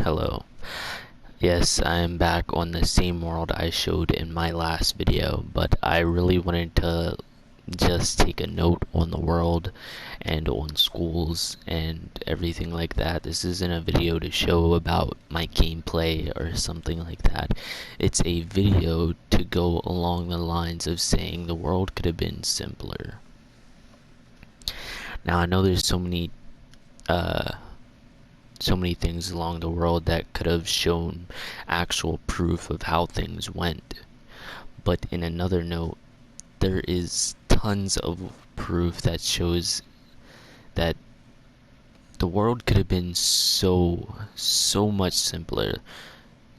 Hello. Yes, I'm back on the same world I showed in my last video, but I really wanted to just take a note on the world and on schools and everything like that. This isn't a video to show about my gameplay or something like that. It's a video to go along the lines of saying the world could have been simpler. Now I know there's so many things along the world that could have shown actual proof of how things went. But in another note, there is tons of proof that shows that the world could have been so much simpler,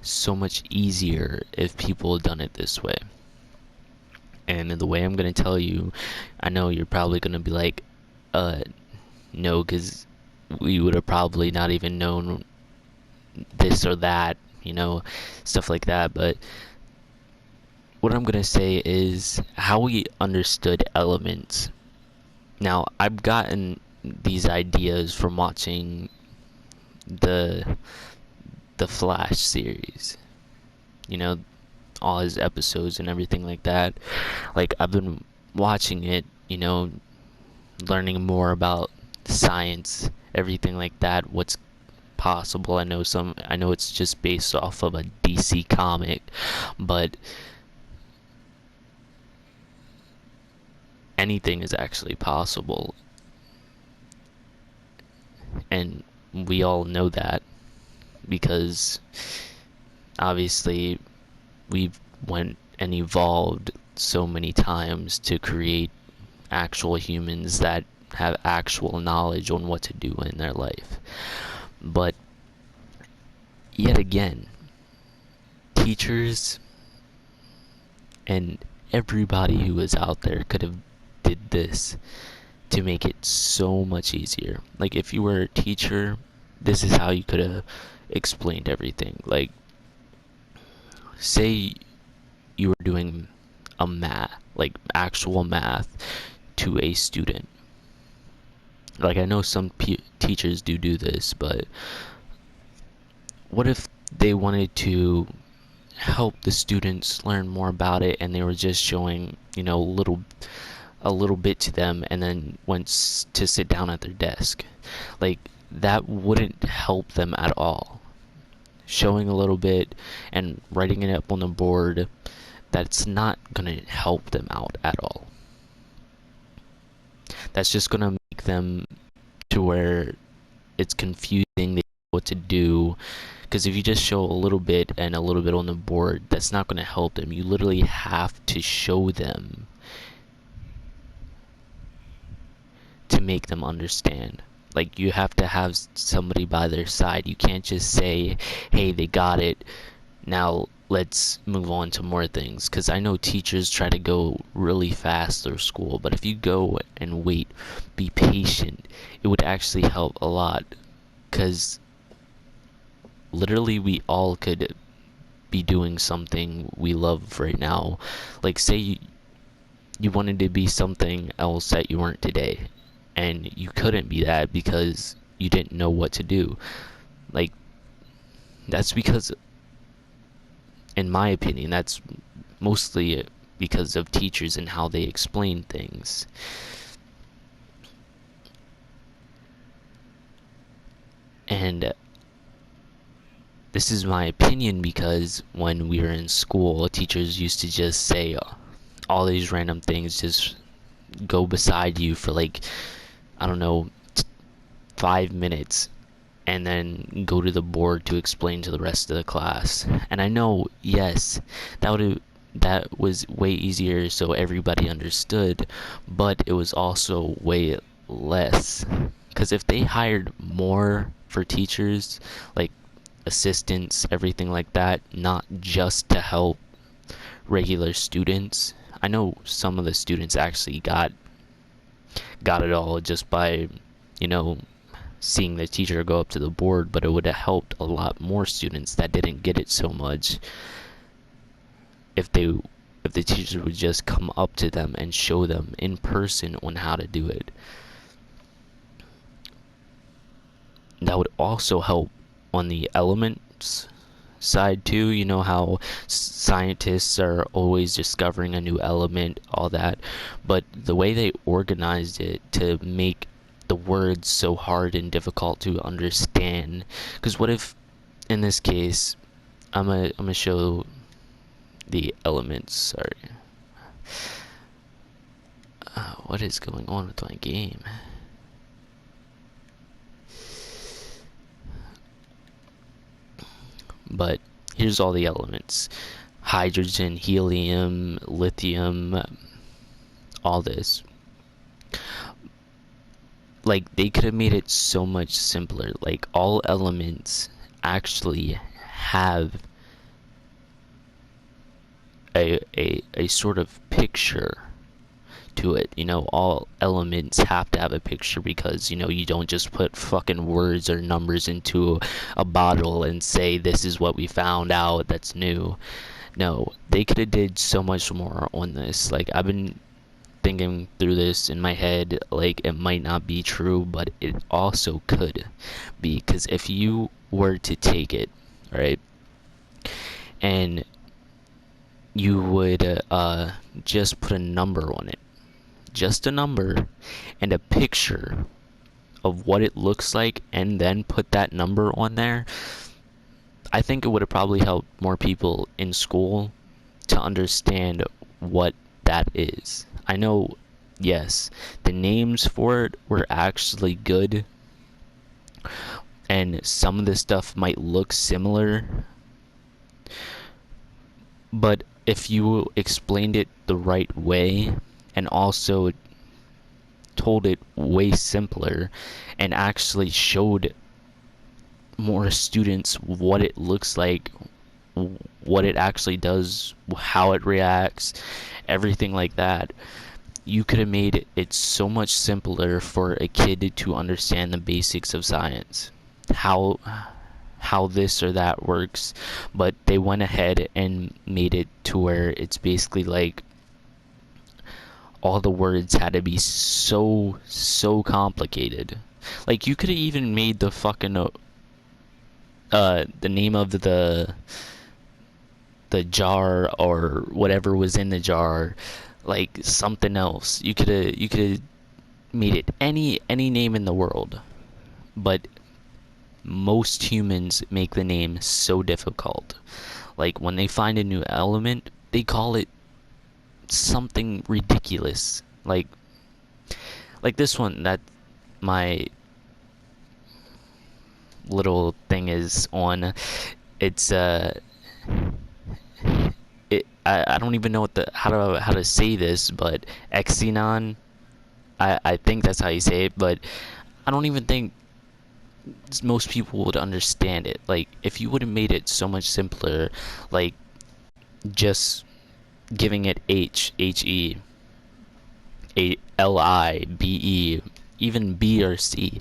so much easier if people had done it this way. And the way I'm going to tell you, I know you're probably going to be like, no, because we would have probably not even known this or that, stuff like that. But what I'm gonna say is how we understood elements. Now, I've gotten these ideas from watching the Flash series, all his episodes and everything like that. Like, I've been watching it, learning more about science, everything like that, what's possible. I know it's just based off of a DC comic, but anything is actually possible. And we all know that because obviously we've went and evolved so many times to create actual humans that have actual knowledge on what to do in their life. But yet again, teachers and everybody who is out there could have did this to make it so much easier. Like, if you were a teacher, this is how you could have explained everything. Like, say you were doing a actual math to a student. Like, I know some teachers do this, but what if they wanted to help the students learn more about it and they were just showing, a little bit to them and then went to sit down at their desk? Like, that wouldn't help them at all. Showing a little bit and writing it up on the board, that's not gonna help them out at all. That's just gonna make them to where it's confusing, they don't know what to do. Because if you just show a little bit and a little bit on the board, that's not going to help them. You literally have to show them to make them understand. Like, you have to have somebody by their side. You can't just say, hey, they got it, now let's move on to more things. Because I know teachers try to go really fast through school, but if you go and wait, be patient, it would actually help a lot. Because literally we all could be doing something we love right now. Like, say you wanted to be something else that you weren't today, and you couldn't be that because you didn't know what to do. Like, that's because, in my opinion, that's mostly because of teachers and how they explain things. And this is my opinion because when we were in school, teachers used to just say all these random things, just go beside you for like, I don't know, 5 minutes, and then go to the board to explain to the rest of the class. And I know, yes, that was way easier so everybody understood, but it was also way less. Because if they hired more for teachers, like assistants, everything like that, not just to help regular students. I know some of the students actually got it all just by, seeing the teacher go up to the board, but it would have helped a lot more students that didn't get it so much if the teacher would just come up to them and show them in person on how to do it. That would also help on the elements side too. You know how scientists are always discovering a new element, all that, but the way they organized it to make the words so hard and difficult to understand. Because what if, in this case, I'm gonna show the elements. Sorry, what is going on with my game? But here's all the elements: hydrogen, helium, lithium, all this. Like, they could have made it so much simpler. Like, all elements actually have a sort of picture to it. You know, all elements have to have a picture, because, you know, you don't just put fucking words or numbers into a bottle and say this is what we found out that's new. No, they could have did so much more on this. Like, I've been thinking through this in my head. Like, it might not be true, but it also could be, because if you were to take it, right, and you would just put a number on it, just a number and a picture of what it looks like, and then put that number on there, I think it would have probably helped more people in school to understand what that is. I know, yes, the names for it were actually good, and some of the stuff might look similar, but if you explained it the right way and also told it way simpler and actually showed more students what it looks like, what it actually does, how it reacts, everything like that, you could have made it so much simpler for a kid to understand the basics of science, how this or that works. But they went ahead and made it to where it's basically like all the words had to be so complicated. Like, you could have even made the fucking the name of the jar or whatever was in the jar like something else. You could have made it any name in the world. But most humans make the name so difficult. Like, when they find a new element, they call it something ridiculous. Like this one that my little thing is on. It's I don't even know how to say this, but Xenon. I think that's how you say it, but I don't even think most people would understand it. Like, if you would have made it so much simpler, like just giving it HE, LIBE, even B or C.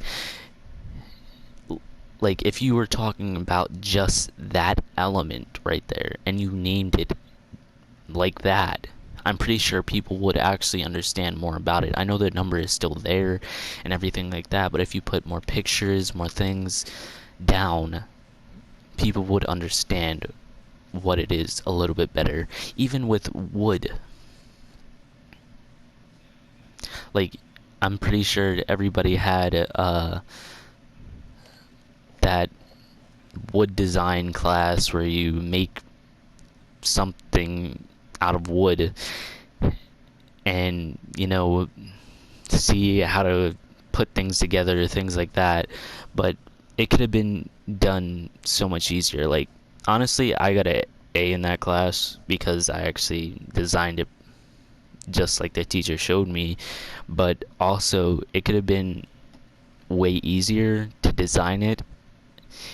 Like, if you were talking about just that element right there and you named it like that, I'm pretty sure people would actually understand more about it. I know the number is still there and everything like that, but if you put more pictures, more things down, people would understand what it is a little bit better. Even with wood. Like, I'm pretty sure everybody had that wood design class where you make something out of wood and, you know, see how to put things together, things like that. But it could have been done so much easier. Like, honestly, I got a A in that class because I actually designed it just like the teacher showed me. But also, it could have been way easier to design it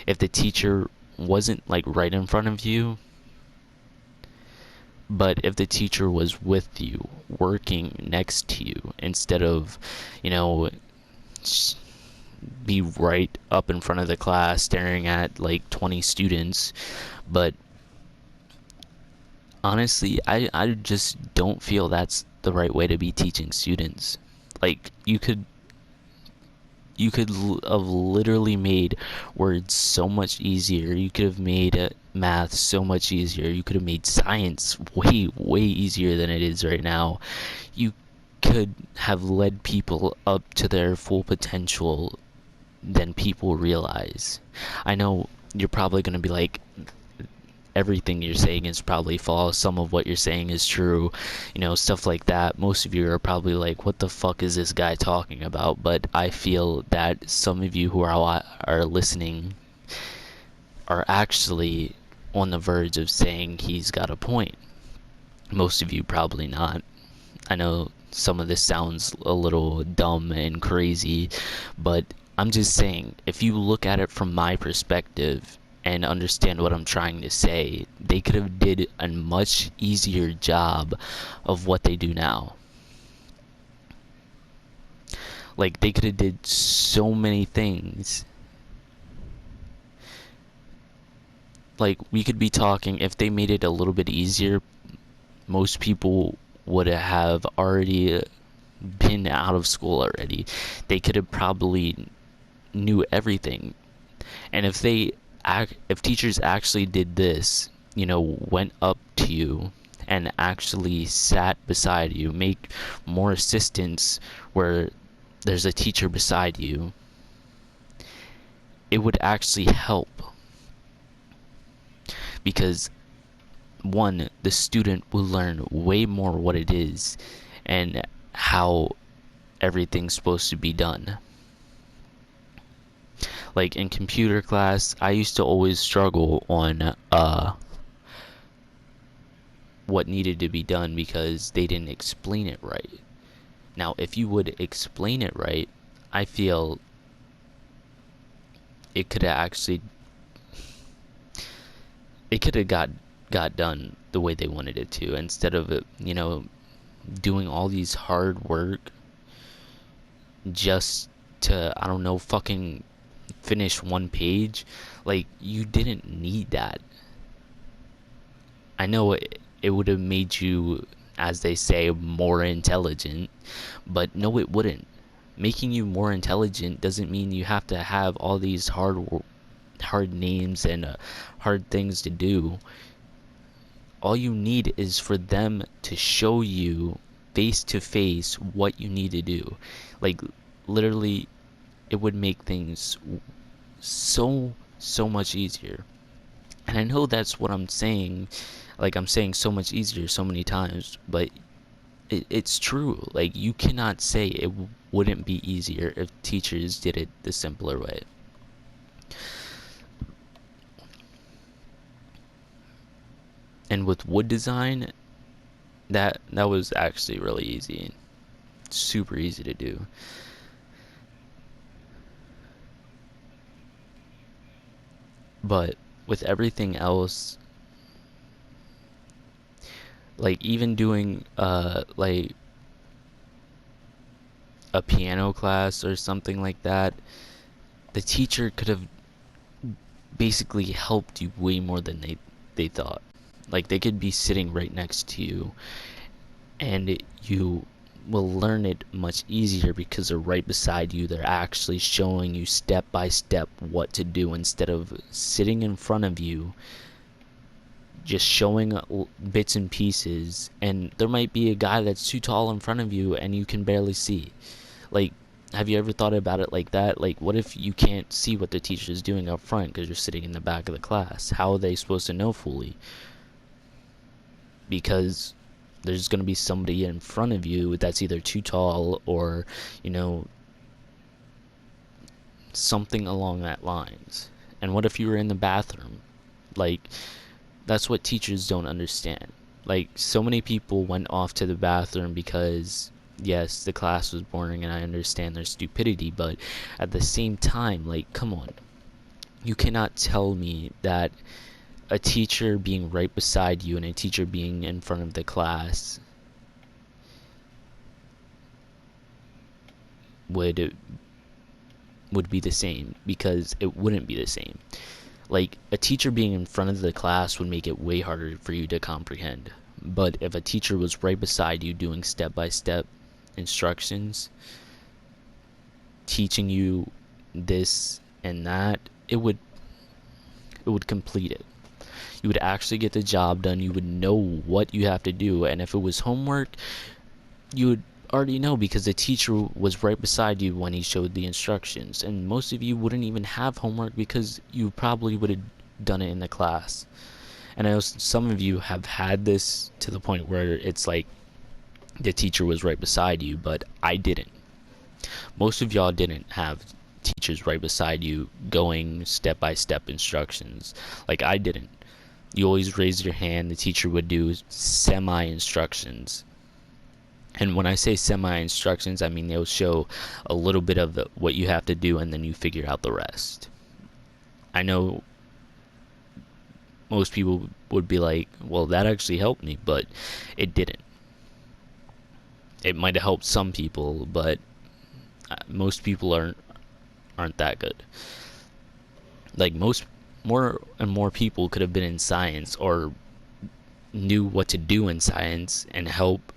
if the teacher wasn't like right in front of you, but if the teacher was with you, working next to you, instead of, you know, be right up in front of the class staring at like 20 students. But honestly, I just don't feel that's the right way to be teaching students. Like, you could You could have literally made words so much easier. You could have made math so much easier. You could have made science way, way easier than it is right now. You could have led people up to their full potential than people realize. I know you're probably going to be like, everything you're saying is probably false. Some of what you're saying is true, stuff like that. Most of you are probably like, what the fuck is this guy talking about? But I feel that some of you who are listening are actually on the verge of saying he's got a point. Most of you probably not. I know some of this sounds a little dumb and crazy, but I'm just saying, if you look at it from my perspective and understand what I'm trying to say, they could have did a much easier job of what they do now. Like, they could have did so many things. Like, we could be talking, if they made it a little bit easier, most people would have already been out of school already. They could have probably knew everything. And if teachers actually did this, went up to you and actually sat beside you, make more assistants where there's a teacher beside you, it would actually help. Because one, the student will learn way more what it is and how everything's supposed to be done. Like in computer class, I used to always struggle on what needed to be done because they didn't explain it right. Now, if you would explain it right, I feel it could have got done the way they wanted it to, instead of it, doing all these hard work just to, I don't know, fucking finish one page. Like, you didn't need that. I know it would have made you, as they say, more intelligent, but no, it wouldn't. Making you more intelligent doesn't mean you have to have all these hard names and hard things to do. All you need is for them to show you face to face what you need to do. Like, literally, it would make things so much easier. And I know that's what I'm saying. Like, I'm saying so much easier so many times, but it's true. Like, you cannot say it wouldn't be easier if teachers did it the simpler way. And with wood design, that was actually really easy. Super easy to do. But with everything else, like even doing like a piano class or something like that, the teacher could have basically helped you way more than they thought. Like, they could be sitting right next to you and you will learn it much easier because they're right beside you. They're actually showing you step by step what to do, instead of sitting in front of you just showing bits and pieces, and there might be a guy that's too tall in front of you and you can barely see. Like, have you ever thought about it like that? Like, what if you can't see what the teacher is doing up front because you're sitting in the back of the class? How are they supposed to know fully? Because there's going to be somebody in front of you that's either too tall or, something along that lines. And what if you were in the bathroom? Like, that's what teachers don't understand. Like, so many people went off to the bathroom because, yes, the class was boring and I understand their stupidity, but at the same time, like, come on. You cannot tell me that a teacher being right beside you and a teacher being in front of the class would be the same, because it wouldn't be the same. Like, a teacher being in front of the class would make it way harder for you to comprehend. But if a teacher was right beside you doing step-by-step instructions, teaching you this and that, it would complete it. You would actually get the job done. You would know what you have to do, and if it was homework, you would already know because the teacher was right beside you when he showed the instructions. And most of you wouldn't even have homework because you probably would have done it in the class. And I know some of you have had this to the point where it's like the teacher was right beside you, but I didn't. Most of y'all didn't have teachers right beside you going step by step instructions like I didn't. You always raised your hand. The teacher would do semi instructions. And when I say semi instructions, I mean they'll show a little bit of what you have to do and then you figure out the rest. I know most people would be like, well, that actually helped me, but it didn't. It might have helped some people, but most people aren't that good. Like more and more people could have been in science or knew what to do in science and help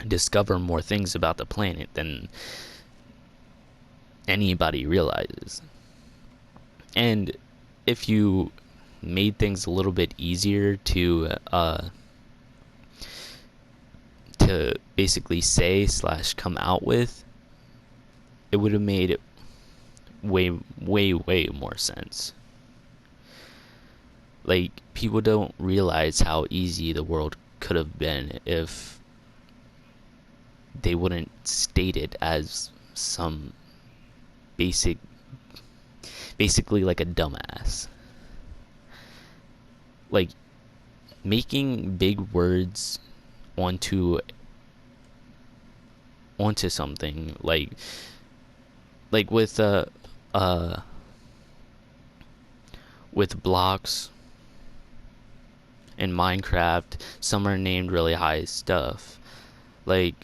discover more things about the planet than anybody realizes. And if you made things a little bit easier to basically say / come out with, it would have made it way more sense. Like, people don't realize how easy the world could have been if they wouldn't state it as some basically like a dumbass. Like, making big words onto something like with blocks in Minecraft, some are named really high stuff. Like,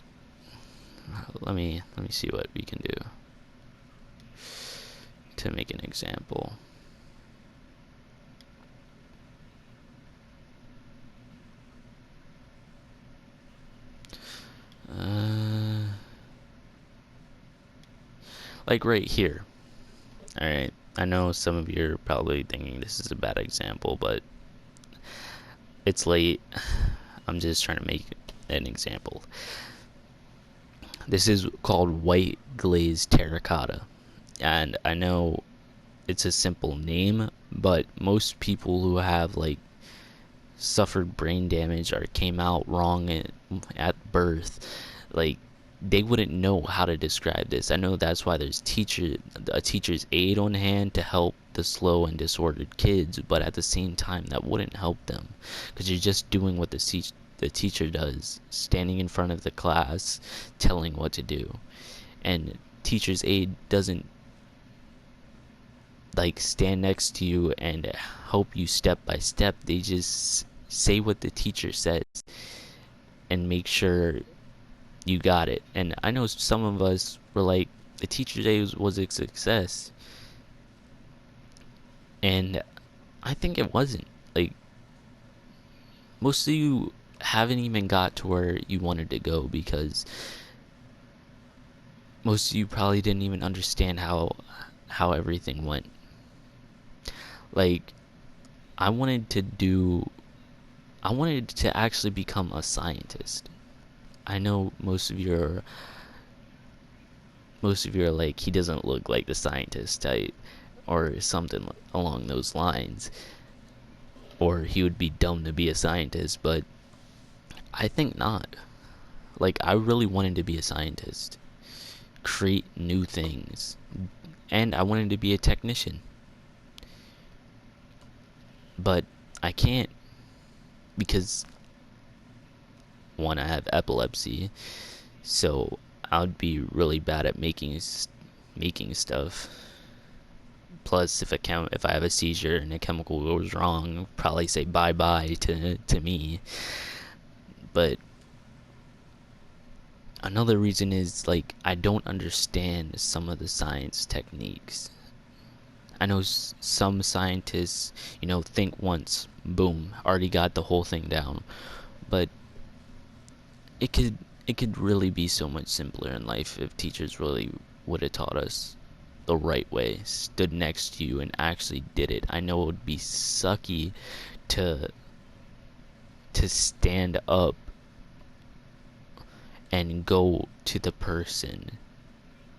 let me see what we can do to make an example. Like right here. Alright, I know some of you are probably thinking this is a bad example, but it's late. I'm just trying to make an example. This is called white glazed terracotta. And I know it's a simple name, but most people who have like suffered brain damage or came out wrong at birth, like, they wouldn't know how to describe this. I know that's why there's a teacher's aid on hand to help the slow and disordered kids, but at the same time that wouldn't help them because you're just doing what the teacher does, standing in front of the class telling what to do. And teacher's aid doesn't like stand next to you and help you step by step. They just say what the teacher says and make sure you got it. And I know some of us were like, the teacher's aid was a success, and I think it wasn't. Like, most of you haven't even got to where you wanted to go because most of you probably didn't even understand how everything went. Like, I wanted to actually become a scientist. I know most of you are like, he doesn't look like the scientist type or something along those lines, or he would be dumb to be a scientist, but I think not. Like, I really wanted to be a scientist, create new things, and I wanted to be a technician, but I can't because, one, I have epilepsy, so I'd be really bad at making stuff. Plus, if I have a seizure and a chemical goes wrong, I'll probably say bye bye to me. But another reason is, like, I don't understand some of the science techniques. I know some scientists, think once, boom, already got the whole thing down. But it could really be so much simpler in life if teachers really would have taught us the right way, stood next to you and actually did it. I know it would be sucky to stand up and go to the person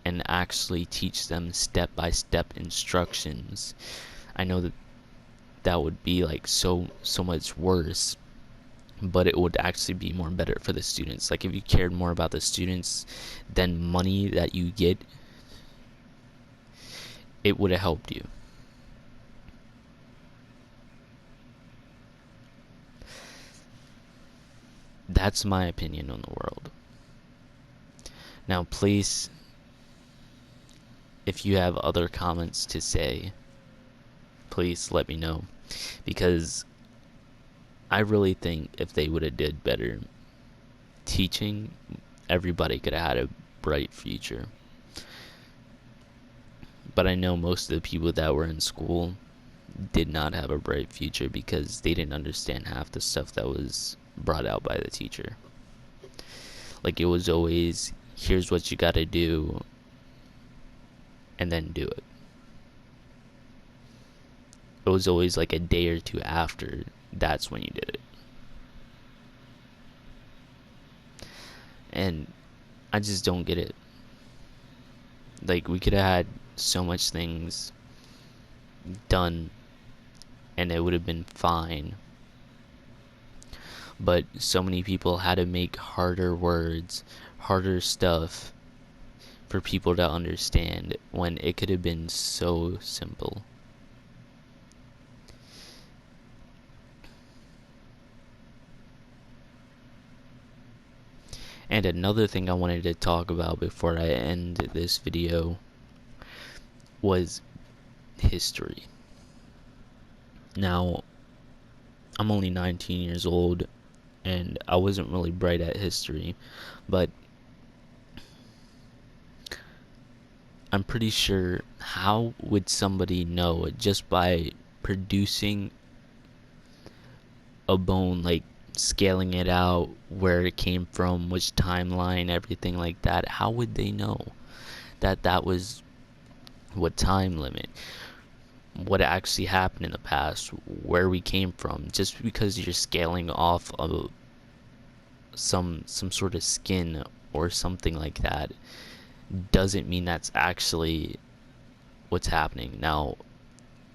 and actually teach them step-by-step instructions. I know that that would be like so much worse, but it would actually be more better for the students. Like if you cared more about the students than money that you get, it would have helped you. That's my opinion on the world. Now please, if you have other comments to say, please let me know, because I really think if they would have did better teaching, everybody could have had a bright future. But I know most of the people that were in school did not have a bright future because they didn't understand half the stuff that was brought out by the teacher. Like it was always, here's what you gotta do, and then do it. It was always like a day or two after, that's when you did it. And I just don't get it. Like we could have had so much things done and it would have been fine, but so many people had to make harder words, harder stuff for people to understand when it could have been so simple. And another thing I wanted to talk about before I end this video was history. Now, I'm only 19 years old and I wasn't really bright at history, but I'm pretty sure, how would somebody know just by producing a bone, like scaling it out, where it came from, which timeline, everything like that? How would they know that that was what time limit, what actually happened in the past, where we came from? Just because you're scaling off of some sort of skin or something like that doesn't mean that's actually what's happening. Now,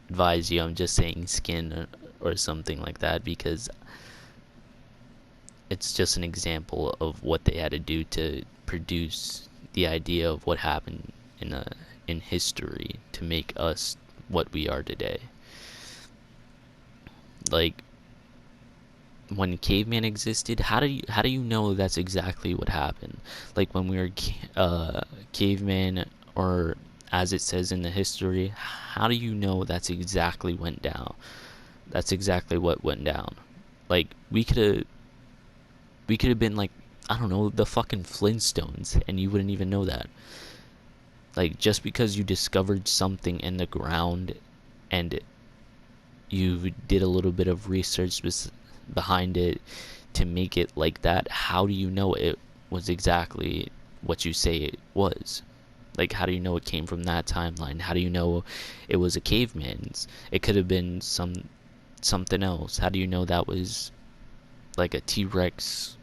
advise you, I'm just saying skin or something like that because it's just an example of what they had to do to produce the idea of what happened in history to make us what we are today. Like when caveman existed, how do you know that's exactly what happened? Like when we were caveman, or as it says in the history, how do you know that's exactly went down? That's exactly what went down. Like we could have been like, I don't know, the fucking Flintstones, and you wouldn't even know that. Like just because you discovered something in the ground and you did a little bit of research behind it to make it like that, how do you know it was exactly what you say it was? Like how do you know it came from that timeline? How do you know it was a caveman's? It could have been something else. How do you know that was like a T-Rex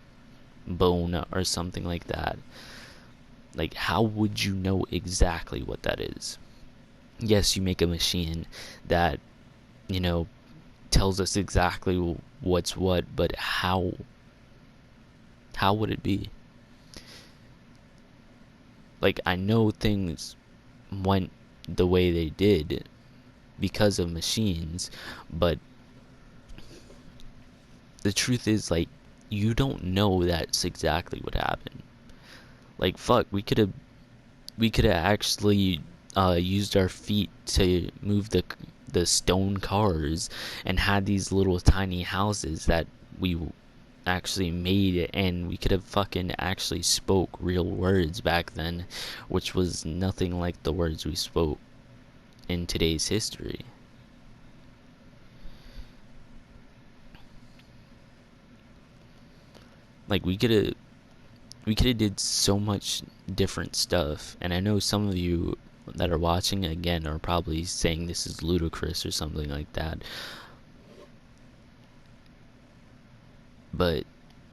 bone or something like that? Like how would you know exactly what that is? Yes, you make a machine that, you know, tells us exactly what's what, but how would it be? Like I know things went the way they did because of machines, but the truth is, like, you don't know that's exactly what happened. Like fuck, we could have actually used our feet to move the stone cars and had these little tiny houses that we actually made, and we could have fucking actually spoke real words back then, which was nothing like the words we spoke in today's history. Like we could have we could have did so much different stuff. And I know some of you that are watching again are probably saying this is ludicrous or something like that, but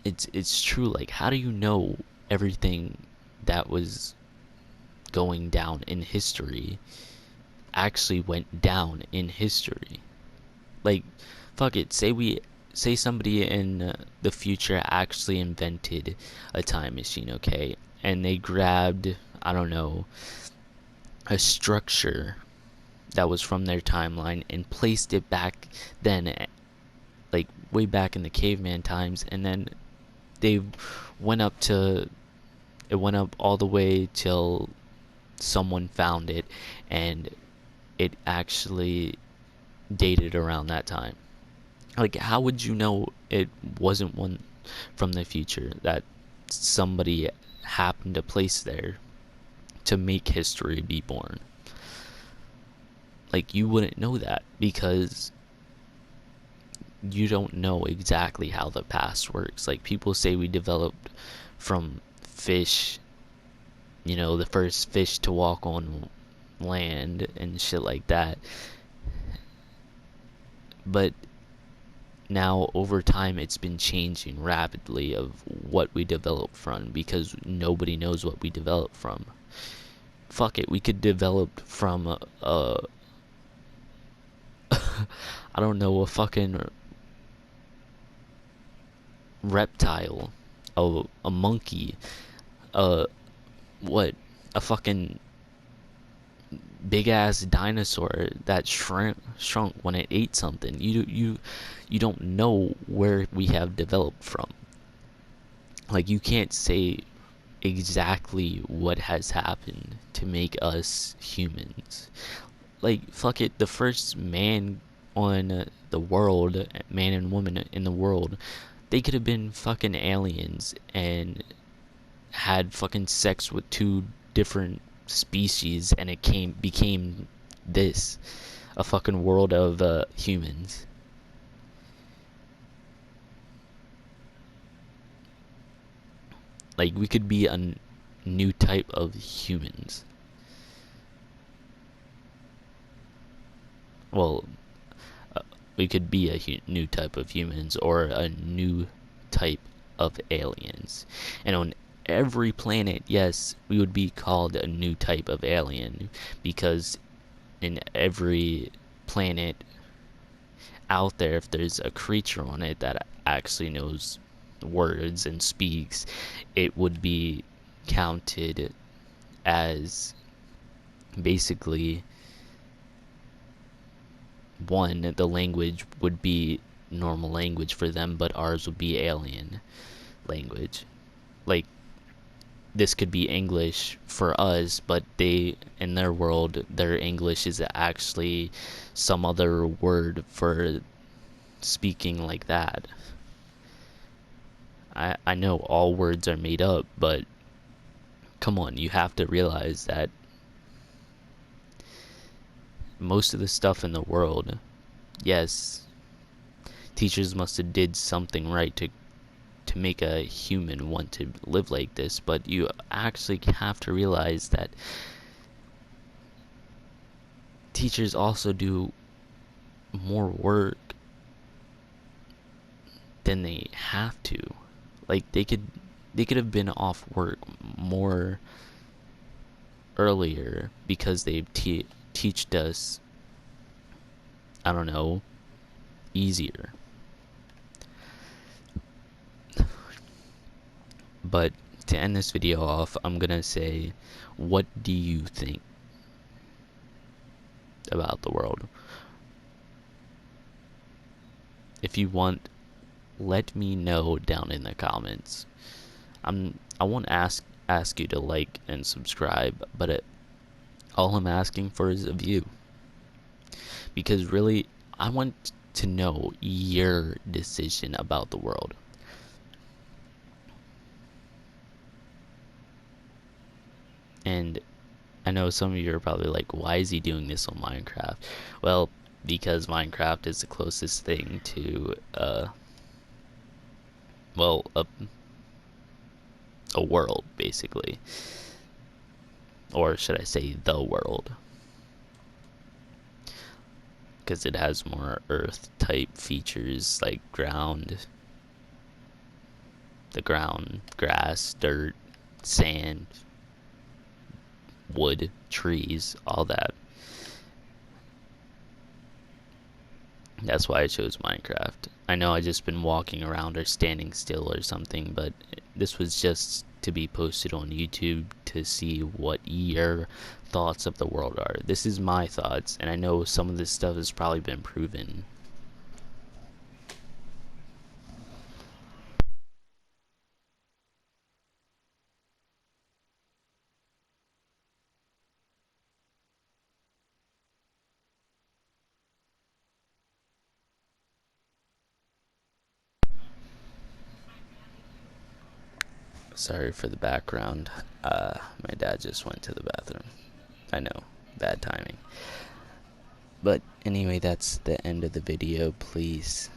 it's true. Like, how do you know everything that was going down in history actually went down in history? Like, fuck it, say somebody in the future actually invented a time machine, okay, and they grabbed, I don't know, a structure that was from their timeline and placed it back then, like way back in the caveman times, and then they went up to it went up all the way till someone found it, and it actually dated around that time. Like, how would you know it wasn't one from the future that somebody happened to place there to make history be born? Like, you wouldn't know that because you don't know exactly how the past works. Like, people say we developed from fish, the first fish to walk on land and shit like that. But now over time it's been changing rapidly of what we develop from, because nobody knows what we develop from. Fuck it, we could develop from I don't know, a fucking reptile, a monkey, uh what, a fucking big ass dinosaur that shrunk when it ate something. You don't know where we have developed from. Like, you can't say exactly what has happened to make us humans. Like, fuck it, the first man on the world, man and woman in the world, they could have been fucking aliens and had fucking sex with two different species, and it became this, a fucking world of humans. Like, we could be a new type of humans. Well, we could be a new type of humans or a new type of aliens. And on every planet, yes, we would be called a new type of alien, because in every planet out there, if there's a creature on it that actually knows words and speaks, it would be counted as basically one, the language would be normal language for them, but ours would be alien language. Like, this could be English for us, but they, in their world, their English is actually some other word for speaking like that. I know all words are made up, but come on, you have to realize that most of the stuff in the world, yes, teachers must have did something right to make a human want to live like this, but you actually have to realize that teachers also do more work than they have to. Like, they could have been off work more earlier because they teached us, I don't know, easier. But to end this video off, I'm gonna say, what do you think about the world? If you want, let me know down in the comments. I won't ask you to like and subscribe, but all I'm asking for is a view, because really I want to know your decision about the world. And I know some of you are probably like, why is he doing this on Minecraft? Well, because Minecraft is the closest thing to well, a world, basically. Or should I say the world? Because it has more Earth type features like the ground, grass, dirt, sand, wood, trees, all that. That's why I chose Minecraft. I know I just been walking around or standing still or something, but this was just to be posted on YouTube to see what your thoughts of the world are. This is my thoughts, and I know some of this stuff has probably been proven. Sorry for the background. My dad just went to the bathroom. I know, bad timing. But anyway, that's the end of the video. Please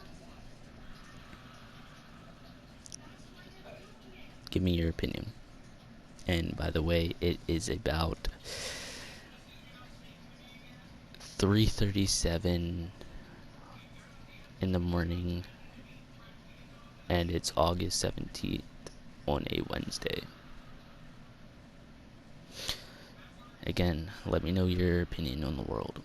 give me your opinion. And by the way, it is about 3:37 in the morning, and it's August 17th on a Wednesday. Again, let me know your opinion on the world.